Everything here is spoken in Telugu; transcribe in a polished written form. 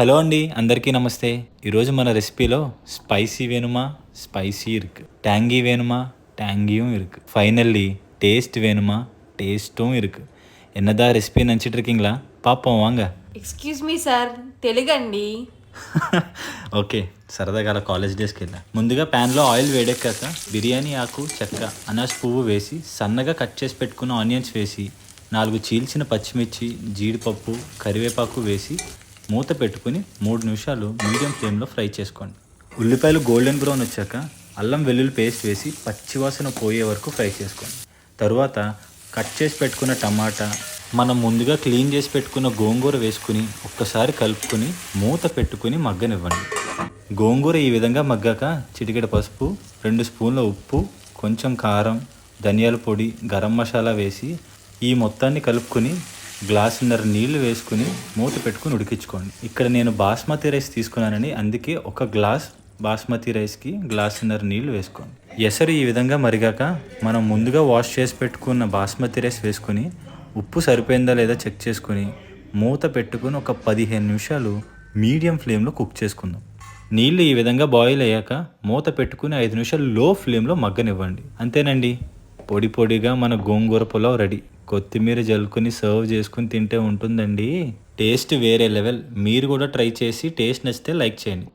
హలో అండి, అందరికీ నమస్తే. ఈరోజు మన రెసిపీలో స్పైసీ వేணுమా, స్పైసీ இருக்கு. ట్యాంగీ వేணுமா, ట్యాంగిயும் இருக்கு. ஃபைனல்லி டேஸ்ட் வேணுமா, டேஸ்ட்டும் இருக்கு. என்னதான் ரெசிபி நினச்சிட்டு இருக்கீங்களா? பார்ப்போம் வாங்க. ఎక్స్క్యూజ్ మీ సార్, తెలుగండి. ఓకే, సరదాగా అలా కాలేజ్ డేస్కి వెళ్ళా. ముందుగా ప్యాన్లో ఆయిల్ వేడెక్కాక బిర్యానీ ఆకు, చెక్క, అనాస్ పువ్వు వేసి సన్నగా కట్ చేసి పెట్టుకున్న ఆనియన్స్ వేసి 4 చీల్చిన పచ్చిమిర్చి, జీడిపప్పు, కరివేపాకు వేసి మూత పెట్టుకుని 3 నిమిషాలు మీడియం ఫ్లేమ్లో ఫ్రై చేసుకోండి. ఉల్లిపాయలు గోల్డెన్ బ్రౌన్ వచ్చాక అల్లం వెల్లుల్లి పేస్ట్ వేసి పచ్చివాసన పోయే వరకు ఫ్రై చేసుకోండి. తరువాత కట్ చేసి పెట్టుకున్న టమాటా, మనం ముందుగా క్లీన్ చేసి పెట్టుకున్న గోంగూర వేసుకుని ఒక్కసారి కలుపుకొని మూత పెట్టుకుని మగ్గనివ్వండి. గోంగూర ఈ విధంగా మగ్గాక చిటికెడ పసుపు, 2 స్పూన్ల ఉప్పు, కొంచెం కారం, ధనియాల పొడి, గరం మసాలా వేసి ఈ మొత్తాన్ని కలుపుకొని గ్లాసున్నర నీళ్లు వేసుకుని మూత పెట్టుకుని ఉడికించుకోండి. ఇక్కడ నేను బాస్మతి రైస్ తీసుకున్నానని, అందుకే ఒక గ్లాస్ బాస్మతి రైస్కి గ్లాసున్నర నీళ్లు వేసుకోండి. ఎసరు ఈ విధంగా మరిగాక మనం ముందుగా వాష్ చేసి పెట్టుకున్న బాస్మతి రైస్ వేసుకుని ఉప్పు సరిపోయిందా లేదా చెక్ చేసుకుని మూత పెట్టుకుని ఒక 15 నిమిషాలు మీడియం ఫ్లేమ్లో కుక్ చేసుకుందాం. నీళ్ళు ఈ విధంగా బాయిల్ అయ్యాక మూత పెట్టుకుని 5 నిమిషాలు లో ఫ్లేమ్లో మగ్గనివ్వండి. అంతేనండి, పొడి పొడిగా మన గోంగూర పులావ్ రెడీ. కొత్తిమీర జల్లుకుని సర్వ్ చేసుకుని తింటే ఉంటుందండి టేస్ట్ వేరే లెవెల్. మీరు కూడా ట్రై చేసి టేస్ట్ నచ్చితే లైక్ చేయండి.